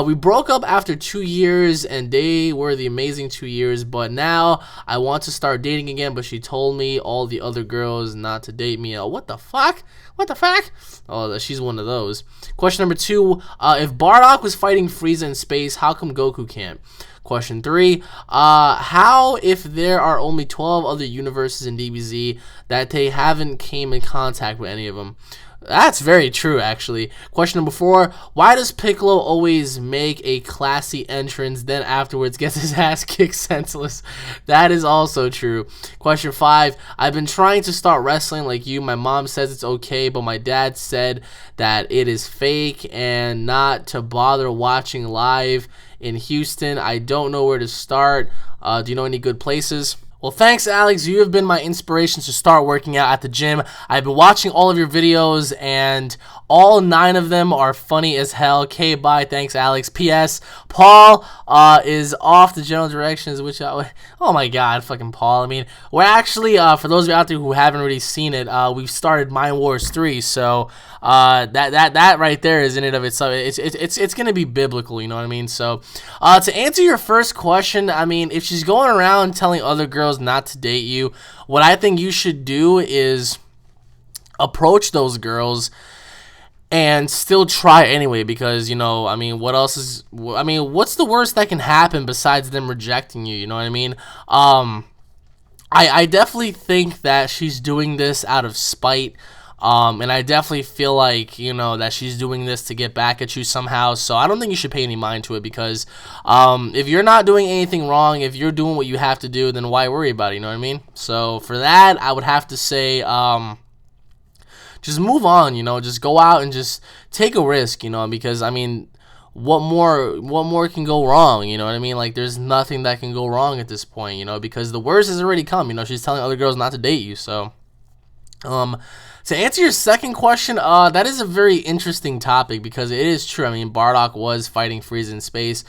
We broke up after 2 years, and they were the amazing 2 years, but now I want to start dating again, but she told me all the other girls not to date me. Oh, what the fuck? What the fuck? Oh, she's one of those. Question number 2. If Bardock was fighting Frieza in space, how come Goku can't? Question 3. How, if there are only 12 other universes in DBZ, that they haven't came in contact with any of them? That's very true, actually. Question number 4. Why does Piccolo always make a classy entrance, then afterwards gets his ass kicked senseless? That is also true. Question 5. I've been trying to start wrestling like you. My mom says it's okay, but my dad said that it is fake and not to bother watching live in Houston. I don't know where to start. Do you know any good places? Well, thanks, Alex. You have been my inspiration to start working out at the gym. I've been watching all of your videos, and all 9 of them are funny as hell. Okay, bye. Thanks, Alex. P.S. Paul is off the general directions, which oh my god, fucking Paul. I mean, we're actually, for those of you out there who haven't already seen it, we've started Mind Wars 3, so that right there is in and of itself. It's gonna be biblical, you know what I mean? So, to answer your first question, I mean, if she's going around telling other girls not to date you, what I think you should do is approach those girls and still try anyway, because, you know, I mean, what else is, I mean, what's the worst that can happen besides them rejecting you, you know what I mean? I definitely think that she's doing this out of spite, and I definitely feel like, you know, that she's doing this to get back at you somehow, so I don't think you should pay any mind to it, because if you're not doing anything wrong, if you're doing what you have to do, then why worry about it, you know what I mean? So for that, I would have to say, just move on, you know, just go out and just take a risk, you know, because, I mean, what more can go wrong, you know what I mean? Like, there's nothing that can go wrong at this point, you know, because the worst has already come, you know, she's telling other girls not to date you, so, to answer your second question, that is a very interesting topic, because it is true, I mean, Bardock was fighting Frieza in space,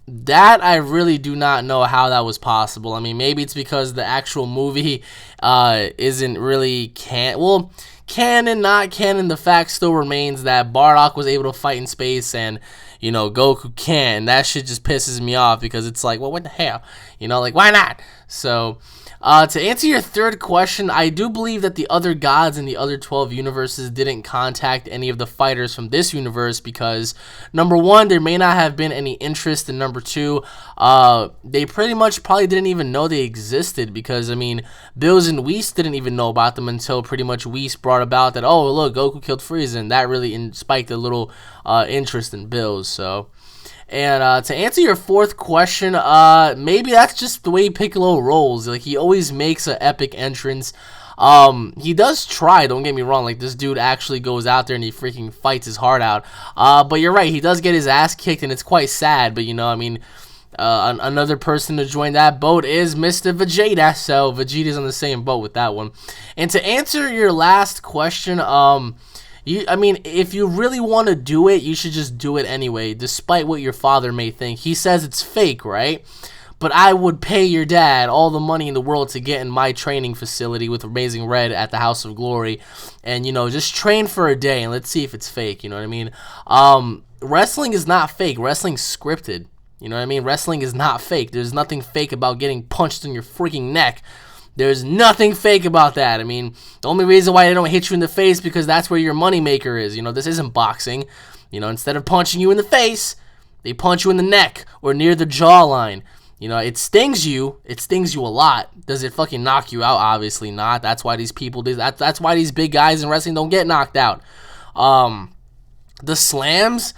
that I really do not know how that was possible. I mean, maybe it's because the actual movie isn't really canon, not canon. The fact still remains that Bardock was able to fight in space, and, you know, Goku can't. And that shit just pisses me off because it's like, well, what the hell? You know, like, why not? So, to answer your third question, I do believe that the other gods in the other 12 universes didn't contact any of the fighters from this universe because, number one, there may not have been any interest, and number two, they pretty much probably didn't even know they existed because, I mean, Bills and Whis didn't even know about them until pretty much Whis brought about that, oh, look, Goku killed Frieza, and that really spiked a little interest in Bills, so... And to answer your fourth question, maybe that's just the way Piccolo rolls. Like, he always makes an epic entrance. He does try, don't get me wrong. Like, this dude actually goes out there and he freaking fights his heart out. But you're right, he does get his ass kicked, and it's quite sad. But, you know, I mean, another person to join that boat is Mr. Vegeta. So, Vegeta's on the same boat with that one. And to answer your last question, I mean, if you really want to do it, you should just do it anyway, despite what your father may think. He says it's fake, right? But I would pay your dad all the money in the world to get in my training facility with Amazing Red at the House of Glory and, you know, just train for a day and let's see if it's fake, you know what I mean? Wrestling is not fake. Wrestling's scripted, you know what I mean? Wrestling is not fake. There's nothing fake about getting punched in your freaking neck. There's nothing fake about that. I mean, the only reason why they don't hit you in the face is because that's where your moneymaker is. You know, this isn't boxing. You know, instead of punching you in the face, they punch you in the neck or near the jawline. You know, it stings you. It stings you a lot. Does it fucking knock you out? Obviously not. That's why these people do that. That's why these big guys in wrestling don't get knocked out. The slams,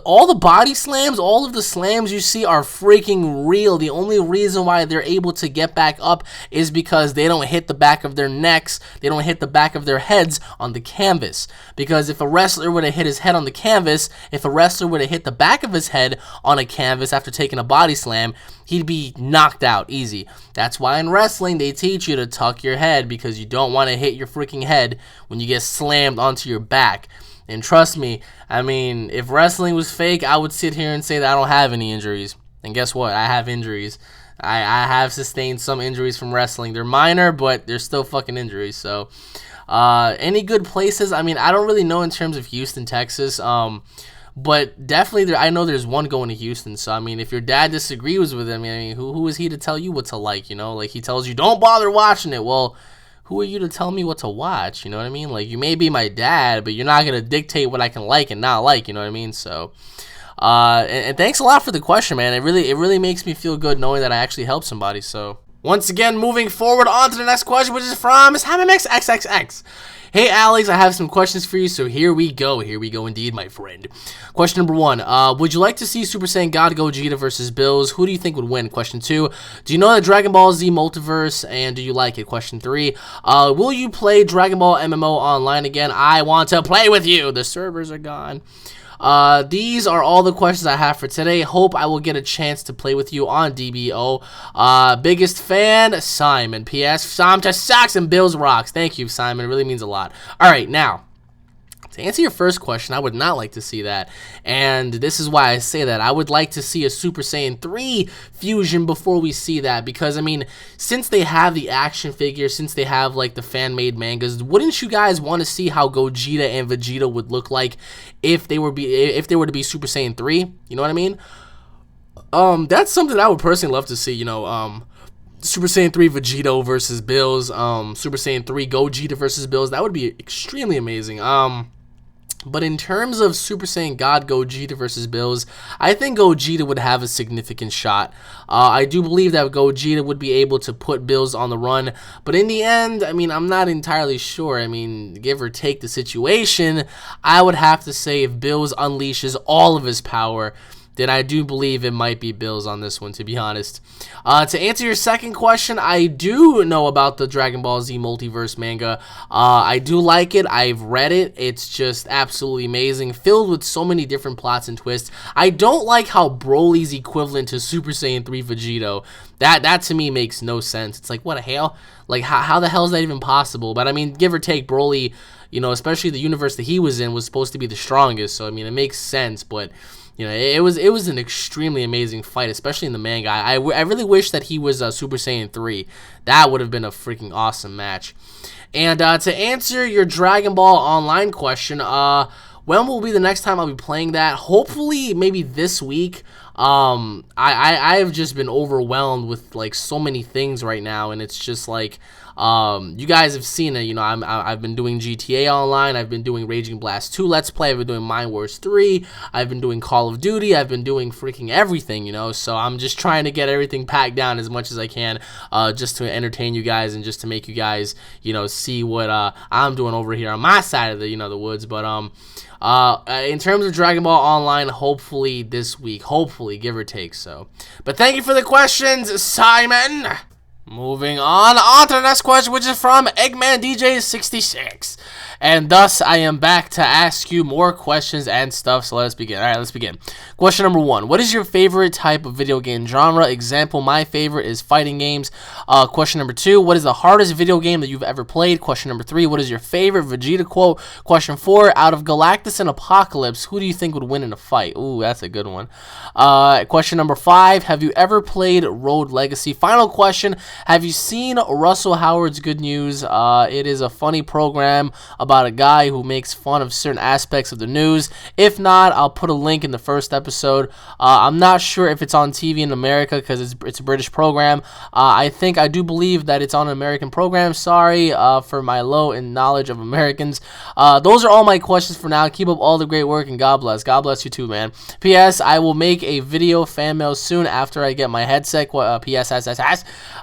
all the body slams, all of the slams you see are freaking real. The only reason why they're able to get back up is because they don't hit the back of their necks, they don't hit the back of their heads on the canvas. Because if a wrestler would have hit his head on the canvas, if a wrestler would have hit the back of his head on a canvas after taking a body slam, he'd be knocked out easy. That's why in wrestling they teach you to tuck your head, because you don't want to hit your freaking head when you get slammed onto your back. And trust me, I mean, if wrestling was fake, I would sit here and say that I don't have any injuries. And guess what? I have injuries. I have sustained some injuries from wrestling. They're minor, but they're still fucking injuries. So, any good places? I mean, I don't really know in terms of Houston, Texas. But definitely, I know there's one going to Houston. So, I mean, if your dad disagrees with him, I mean, who is he to tell you what to like, you know? Like, he tells you, don't bother watching it. Well, who are you to tell me what to watch? You know what I mean? Like, you may be my dad, but you're not going to dictate what I can like and not like, you know what I mean? So, and thanks a lot for the question, man. It really makes me feel good knowing that I actually helped somebody. So, once again, moving forward on to the next question, which is from SamMXXXX. Hey, Alex, I have some questions for you, so here we go. Here we go indeed, my friend. Question number 1. Would you like to see Super Saiyan God Gogeta versus Bills? Who do you think would win? Question 2. Do you know the Dragon Ball Z multiverse, and do you like it? Question 3. Will you play Dragon Ball MMO online again? I want to play with you. The servers are gone. These are all the questions I have for today. Hope I will get a chance to play with you on DBO. Biggest fan, Simon. P.S. Sam just sucks and Bills rocks. Thank you, Simon. It really means a lot. All right, now, to answer your first question, I would not like to see that. And this is why I say that. I would like to see a Super Saiyan 3 fusion before we see that. Because, I mean, since they have the action figures, since they have, like, the fan-made mangas, wouldn't you guys want to see how Gogeta and Vegeta would look like if they were to be Super Saiyan 3? You know what I mean? That's something I would personally love to see, you know, Super Saiyan 3 Vegeta versus Bills, Super Saiyan 3 Gogeta versus Bills. That would be extremely amazing. But in terms of Super Saiyan God Gogeta versus Bills, I think Gogeta would have a significant shot. I do believe that Gogeta would be able to put Bills on the run. But in the end, I mean, I'm not entirely sure. I mean, give or take the situation, I would have to say if Bills unleashes all of his power, then I do believe it might be Bills on this one, to be honest. To answer your second question, I do know about the Dragon Ball Z multiverse manga. I do like it. I've read it. It's just absolutely amazing, filled with so many different plots and twists. I don't like how Broly's equivalent to Super Saiyan 3 Vegito. That to me makes no sense. It's like, what the hell? Like, how the hell is that even possible? But I mean, give or take, Broly, you know, especially the universe that he was in, was supposed to be the strongest. So I mean, it makes sense, but you know, it was an extremely amazing fight, especially in the manga. I really wish that he was Super Saiyan 3. That would have been a freaking awesome match. And to answer your Dragon Ball Online question, when will be the next time I'll be playing that? Hopefully, maybe this week. I have just been overwhelmed with like so many things right now, and it's just like you guys have seen it. You know, I've been doing GTA Online. I've been doing Raging Blast 2 Let's Play. I've been doing Mind Wars 3. I've been doing Call of Duty. I've been doing freaking everything. You know, so I'm just trying to get everything packed down as much as I can, just to entertain you guys and just to make you guys, you know, see what I'm doing over here on my side of the, you know, the woods. But in terms of Dragon Ball Online, hopefully this week, hopefully, give or take. So, but thank you for the questions, Simon. Moving on to the next question, which is from Eggman DJ 66. And thus, I am back to ask you more questions and stuff, so let's begin. All right, let's begin. Question number 1. What is your favorite type of video game genre? Example, my favorite is fighting games. Question number 2. What is the hardest video game that you've ever played? Question number 3. What is your favorite Vegeta quote? Question 4. Out of Galactus and Apocalypse, who do you think would win in a fight? Ooh, that's a good one. Question number 5. Have you ever played Road Legacy? Final question. Have you seen Russell Howard's Good News? It is a funny program about a guy who makes fun of certain aspects of the news. If not, I'll put a link in the first episode. I'm not sure if it's on TV in America because it's a British program. I do believe that it's on an American program. Sorry for my low in knowledge of Americans. Those are all my questions for now. Keep up all the great work and God bless. God bless you too, man. P.S. I will make a video fan mail soon after I get my headset. P.S.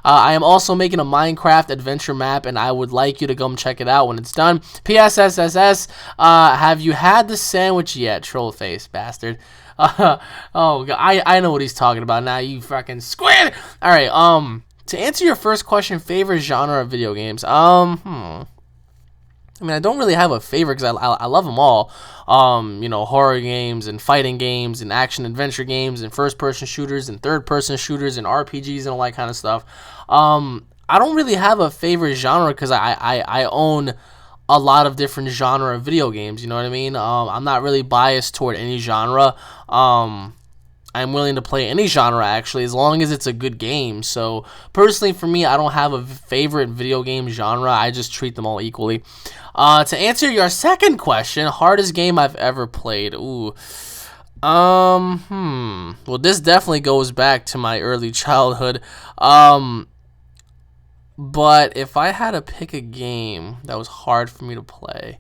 I am also making a Minecraft adventure map and I would like you to come check it out when it's done. P.S. Have you had the sandwich yet? Troll face, bastard. Oh, God, I know what he's talking about now, you fucking squid! Alright, to answer your first question, favorite genre of video games, I mean, I don't really have a favorite because I love them all. You know, horror games and fighting games and action-adventure games and first-person shooters and third-person shooters and RPGs and all that kind of stuff. I don't really have a favorite genre because I own a lot of different genre of video games, you know what I mean? I'm not really biased toward any genre. I'm willing to play any genre, actually, as long as it's a good game. So, personally, for me, I don't have a favorite video game genre. I just treat them all equally. To answer your second question, hardest game I've ever played. Ooh. Well, this definitely goes back to my early childhood. But if I had to pick a game that was hard for me to play,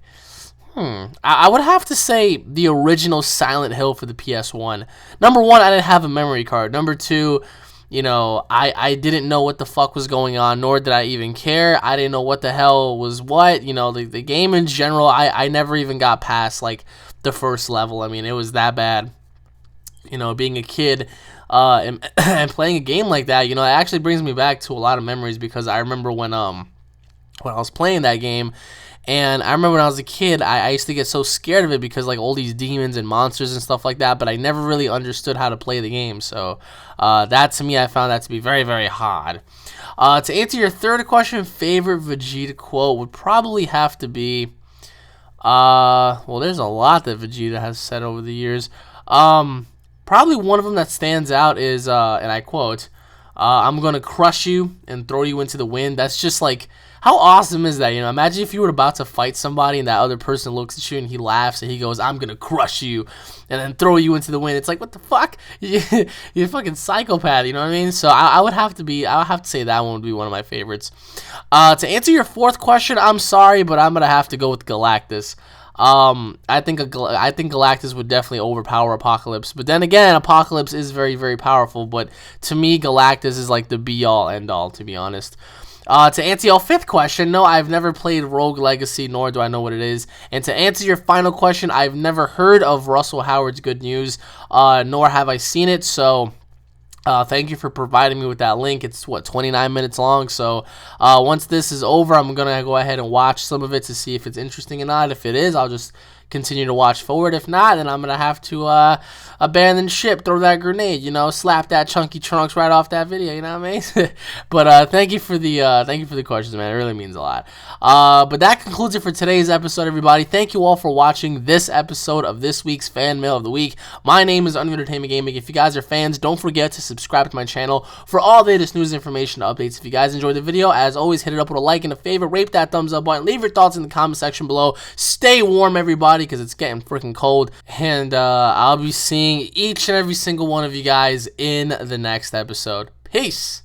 I would have to say the original Silent Hill for the PS1. Number 1, I didn't have a memory card. Number 2, you know, I didn't know what the fuck was going on, nor did I even care. I didn't know what the hell was what. You know, the game in general, I never even got past, like, the first level. I mean, it was that bad. You know, being a kid and playing a game like that, you know, it actually brings me back to a lot of memories because I remember when I was playing that game, and I remember when I was a kid, I used to get so scared of it because, like, all these demons and monsters and stuff like that, but I never really understood how to play the game, so that, to me, I found that to be very, very hard. To answer your third question, favorite Vegeta quote would probably have to be, well, there's a lot that Vegeta has said over the years. Probably one of them that stands out is, and I quote, I'm going to crush you and throw you into the wind. That's just like, how awesome is that? You know, imagine if you were about to fight somebody and that other person looks at you and he laughs and he goes, I'm going to crush you and then throw you into the wind. It's like, what the fuck? You're a fucking psychopath, you know what I mean? So I would have to say that one would be one of my favorites. To answer your fourth question, I'm sorry, but I'm going to have to go with Galactus. I think Galactus would definitely overpower Apocalypse, but then again, Apocalypse is very, very powerful, but to me, Galactus is like the be-all, end-all, to be honest. To answer your fifth question, no, I've never played Rogue Legacy, nor do I know what it is. And to answer your final question, I've never heard of Russell Howard's Good News, nor have I seen it, so thank you for providing me with that link. It's, what, 29 minutes long, so once this is over, I'm going to go ahead and watch some of it to see if it's interesting or not. If it is, I'll just continue to watch forward. If not, then I'm going to have to abandon ship, throw that grenade, you know, slap that Chunky Trunks right off that video, you know what I mean? But thank you for the questions, man. It really means a lot. But that concludes it for today's episode, everybody. Thank you all for watching this episode of this week's Fan Mail of the Week. My name is UnrealEntGaming. If you guys are fans, don't forget to subscribe to my channel for all the latest news, information, updates. If you guys enjoyed the video, as always, hit it up with a like and a favorite. Rate that thumbs up button. Leave your thoughts in the comment section below. Stay warm, everybody. everybody, because it's getting freaking cold. And I'll be seeing each and every single one of you guys in the next episode. Peace.